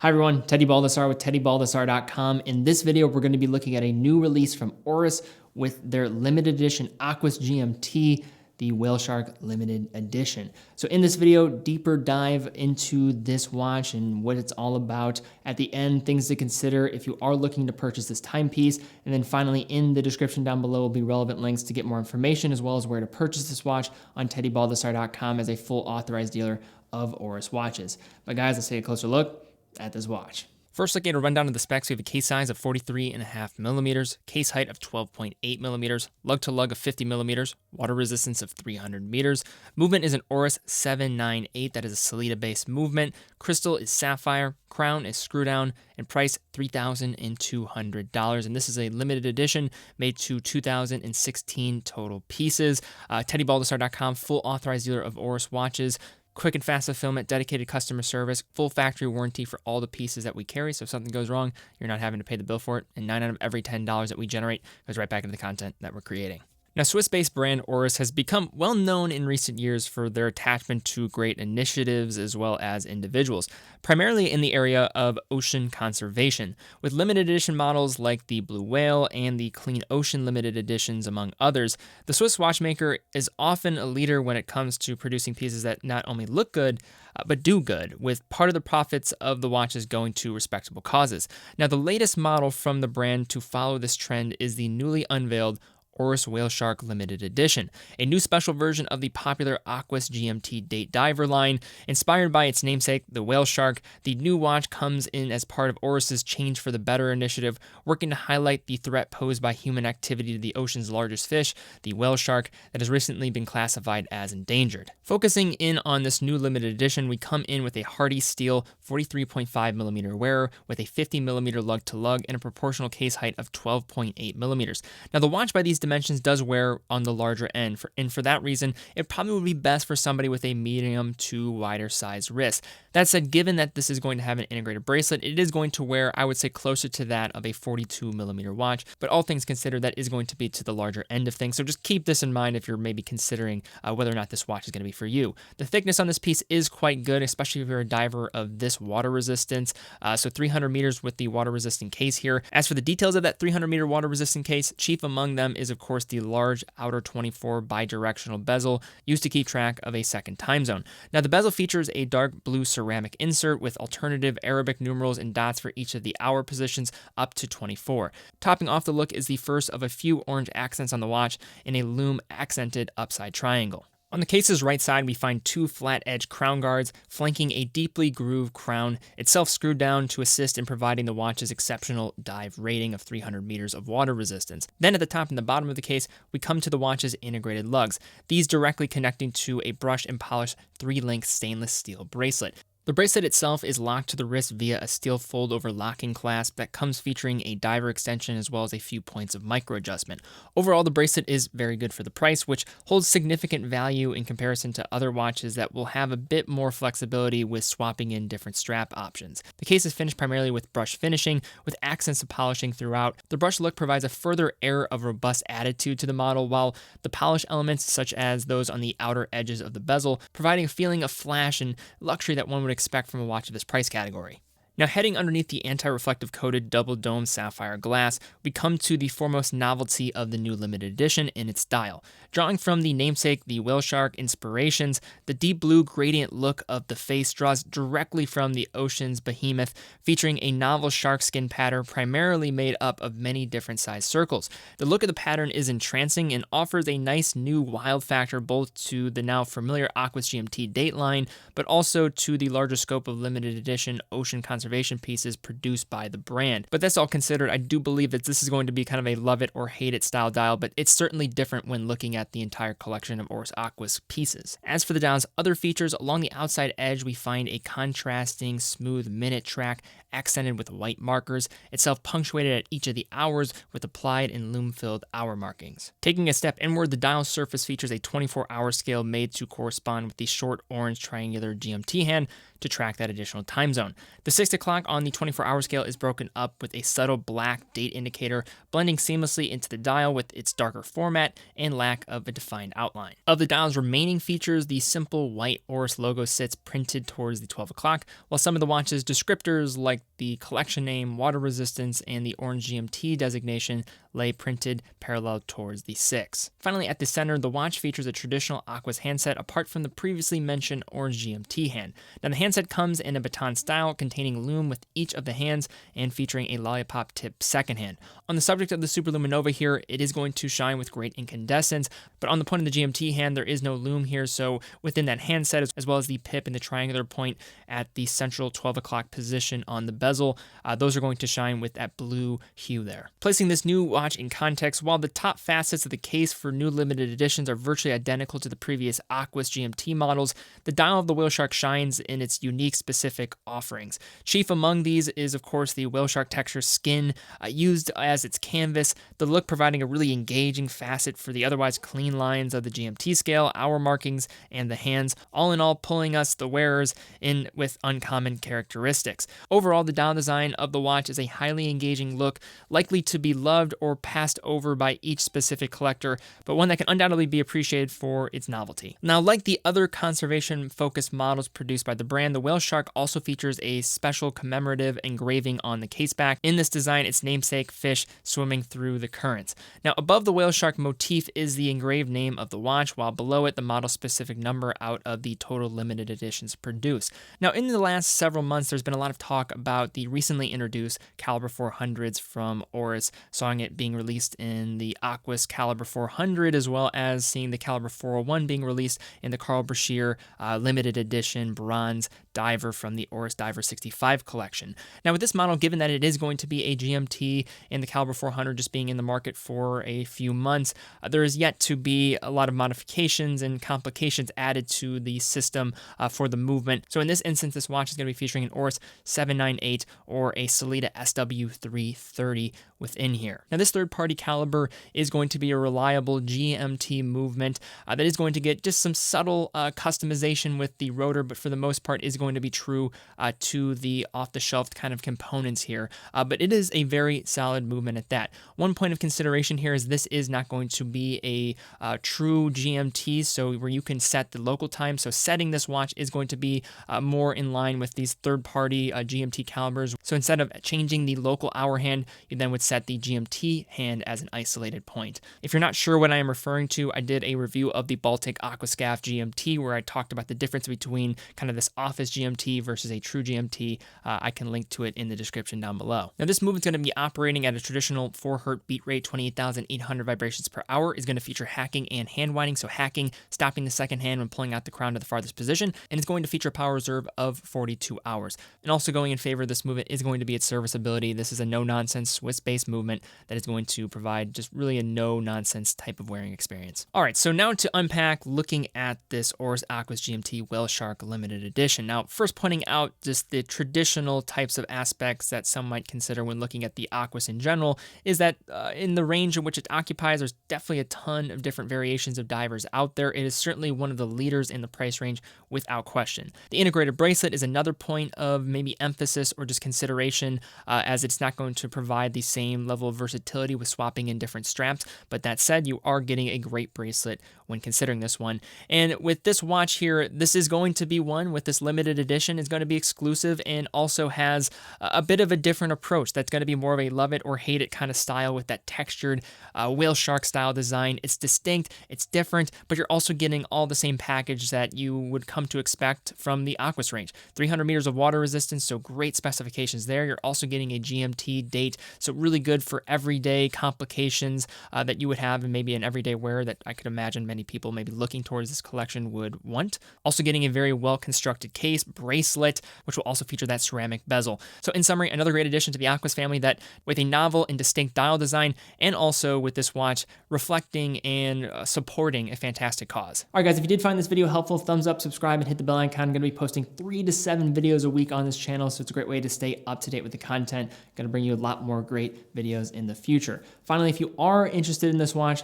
Hi everyone, Teddy Baldassarre with TeddyBaldassarre.com. In this video, we're going to be looking at a new release from Oris with their limited edition Aquis GMT, the Whale Shark limited edition. So in this video, deeper dive into this watch and what it's all about. At the end, things to consider if you are looking to purchase this timepiece. And then finally, in the description down below will be relevant links to get more information as well as where to purchase this watch on TeddyBaldassarre.com as a full authorized dealer of Oris watches. But guys, let's take a closer look at this watch. First, looking at a rundown of the specs, we have a case size of 43.5 millimeters, case height of 12.8 millimeters, lug to lug of 50 millimeters, water resistance of 300 meters. Movement is an Oris 798, that is a Sellita-based movement. Crystal is sapphire, crown is screw down, and price $3,200. And this is a limited edition made to 2016 total pieces. TeddyBaldassarre.com, full authorized dealer of Oris watches. Quick and fast fulfillment, dedicated customer service, full factory warranty for all the pieces that we carry. So if something goes wrong, you're not having to pay the bill for it. And 9 out of every $10 that we generate goes right back into the content that we're creating. Now, Swiss-based brand Oris has become well known in recent years for their attachment to great initiatives as well as individuals, primarily in the area of ocean conservation, with limited edition models like the Blue Whale and the Clean Ocean limited editions, among others. The Swiss watchmaker is often a leader when it comes to producing pieces that not only look good, but do good, with part of the profits of the watches going to respectable causes. Now, the latest model from the brand to follow this trend is the newly unveiled Oris Whale Shark Limited Edition, a new special version of the popular Aquis GMT date diver line. Inspired by its namesake, the Whale Shark, the new watch comes in as part of Oris's Change for the Better initiative, working to highlight the threat posed by human activity to the ocean's largest fish, the whale shark, that has recently been classified as endangered. Focusing in on this new limited edition, we come in with a hardy steel 43.5 millimeter wearer with a 50 millimeter lug to lug and a proportional case height of 12.8 millimeters. Now, the watch by these dimensions does wear on the larger end, and for that reason, it probably would be best for somebody with a medium to wider size wrist. That said, given that this is going to have an integrated bracelet, it is going to wear, I would say, closer to that of a 42 millimeter watch, but all things considered, that is going to be to the larger end of things, so just keep this in mind if you're maybe considering whether or not this watch is going to be for you. The thickness on this piece is quite good, especially if you're a diver of this water resistance, so 300 meters with the water resistant case here. As for the details of that 300 meter water resistant case, chief among them is of course the large outer 24 bidirectional bezel used to keep track of a second time zone. Now, the bezel features a dark blue ceramic insert with alternative Arabic numerals and dots for each of the hour positions up to 24. Topping off the look is the first of a few orange accents on the watch in a lume accented upside triangle. On the case's right side, we find 2 flat-edge crown guards flanking a deeply grooved crown, itself screwed down to assist in providing the watch's exceptional dive rating of 300 meters of water resistance. Then at the top and the bottom of the case, we come to the watch's integrated lugs, these directly connecting to a brushed and polished 3-link stainless steel bracelet. The bracelet itself is locked to the wrist via a steel fold-over locking clasp that comes featuring a diver extension as well as a few points of micro-adjustment. Overall, the bracelet is very good for the price, which holds significant value in comparison to other watches that will have a bit more flexibility with swapping in different strap options. The case is finished primarily with brush finishing, with accents of polishing throughout. The brush look provides a further air of robust attitude to the model, while the polish elements, such as those on the outer edges of the bezel, providing a feeling of flash and luxury that one would expect from a watch of this price category. Now, heading underneath the anti-reflective coated double dome sapphire glass, we come to the foremost novelty of the new limited edition in its dial. Drawing from the namesake, the Whale Shark inspirations, the deep blue gradient look of the face draws directly from the ocean's behemoth, featuring a novel shark skin pattern primarily made up of many different size circles. The look of the pattern is entrancing and offers a nice new wild factor both to the now familiar Aquis GMT date line, but also to the larger scope of limited edition ocean conservation pieces produced by the brand. But that's all considered, I do believe that this is going to be kind of a love it or hate it style dial, but it's certainly different when looking at the entire collection of Oris Aquis pieces. As for the dial's other features, along the outside edge we find a contrasting smooth minute track accented with white markers, itself punctuated at each of the hours with applied and lume-filled hour markings. Taking a step inward, the dial surface features a 24-hour scale made to correspond with the short orange triangular GMT hand to track that additional time zone. The 6 o'clock on the 24-hour scale is broken up with a subtle black date indicator, blending seamlessly into the dial with its darker format and lack of a defined outline. Of the dial's remaining features, the simple white Oris logo sits printed towards the 12 o'clock, while some of the watch's descriptors like the collection name, water resistance, and the orange GMT designation lay printed parallel towards the 6. Finally, at the center, the watch features a traditional Aquis handset apart from the previously mentioned orange GMT hand. Now, the handset comes in a baton style containing lume with each of the hands and featuring a lollipop tip second hand. On the subject of the Superluminova here, it is going to shine with great incandescence, but on the point of the GMT hand, there is no lume here, so within that handset, as well as the pip and the triangular point at the central 12 o'clock position on the bezel, those are going to shine with that blue hue there. Placing this new watch in context, while the top facets of the case for new limited editions are virtually identical to the previous Aquis GMT models, the dial of the Whaleshark shines in its unique specific offerings. Chief among these is, of course, the Whaleshark texture skin used as its canvas, the look providing a really engaging facet for the otherwise clean lines of the GMT scale, hour markings, and the hands, all in all pulling us, the wearers, in with uncommon characteristics. Overall, the dial design of the watch is a highly engaging look, likely to be loved or passed over by each specific collector, but one that can undoubtedly be appreciated for its novelty. Now, like the other conservation-focused models produced by the brand, the Whaleshark also features a special commemorative engraving on the case back. In this design, its namesake fish swimming through the currents. Now, above the Whaleshark motif is the engraved name of the watch, while below it, the model-specific number out of the total limited editions produced. Now, in the last several months, there's been a lot of talk about the recently introduced Caliber 400s from Oris, seeing it being released in the Aquis Caliber 400, as well as seeing the Caliber 401 being released in the Carl Brashear limited edition bronze diver from the Oris Diver 65 collection. Now, with this model, given that it is going to be a GMT and the Caliber 400 just being in the market for a few months, there is yet to be a lot of modifications and complications added to the system for the movement. So in this instance, this watch is going to be featuring an Oris 798 or a Sellita SW330 within here. Now, this third-party caliber is going to be a reliable GMT movement that is going to get just some subtle customization with the rotor, but for the most part is going to be true to the off-the-shelf kind of components here. But it is a very solid movement at that. One point of consideration here is this is not going to be a true GMT, so where you can set the local time. So setting this watch is going to be more in line with these third-party GMT calibers. So instead of changing the local hour hand, you then would set the GMT hand as an isolated point. If you're not sure what I am referring to, I did a review of the Baltic Aquascaf GMT where I talked about the difference between kind of this office GMT versus a true GMT. I can link to it in the description down below. Now, this movement's going to be operating at a traditional 4 Hz beat rate, 28,800 vibrations per hour. Is going to feature hacking and hand winding, so hacking, stopping the second hand when pulling out the crown to the farthest position, and it's going to feature a power reserve of 42 hours. And also going in favor of this movement is going to be its serviceability. This is a no-nonsense Swiss-based movement that is going to provide just really a no-nonsense type of wearing experience. All right, so now to unpack looking at this Oris Aquis GMT Whaleshark Limited Edition. Now, first pointing out just the traditional types of aspects that some might consider when looking at the Aquis in general is that in the range in which it occupies, there's definitely a ton of different variations of divers out there. It is certainly one of the leaders in the price range without question. The integrated bracelet is another point of maybe emphasis or just consideration, as it's not going to provide the same level of versatility with swapping in different straps. But that said, you are getting a great bracelet when considering this one. And with this watch here, this is going to be one with this limited edition. It's going to be exclusive and also has a bit of a different approach. That's going to be more of a love it or hate it kind of style with that textured Whaleshark style design. It's distinct, it's different, but you're also getting all the same package that you would come to expect from the Aquis range. 300 meters of water resistance, so great specifications there. You're also getting a GMT date, so really good for everyday complications that you would have in maybe an everyday wear that I could imagine many people maybe looking towards this collection would want. Also getting a very well-constructed case, bracelet, which will also feature that ceramic bezel. So in summary, another great addition to the Aquis family that with a novel and distinct dial design, and also with this watch reflecting and supporting a fantastic cause. All right, guys, if you did find this video helpful, thumbs up, subscribe, and hit the bell icon. I'm going to be posting 3 to 7 videos a week on this channel, so it's a great way to stay up to date with the content. Going to bring you a lot more great videos in the future. Finally, if you are interested in this watch,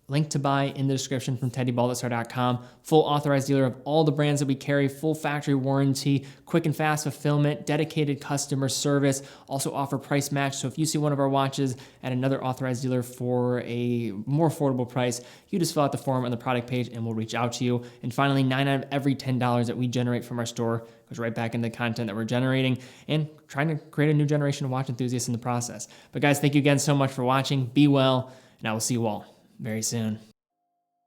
Link to buy in the description from TeddyBaldassarre.com. Full authorized dealer of all the brands that we carry, full factory warranty, quick and fast fulfillment, dedicated customer service, also offer price match. So if you see one of our watches at another authorized dealer for a more affordable price, you just fill out the form on the product page and we'll reach out to you. And finally, 9 out of every $10 that we generate from our store goes right back into the content that we're generating and trying to create a new generation of watch enthusiasts in the process. But guys, thank you again so much for watching. Be well, and I will see you all very soon.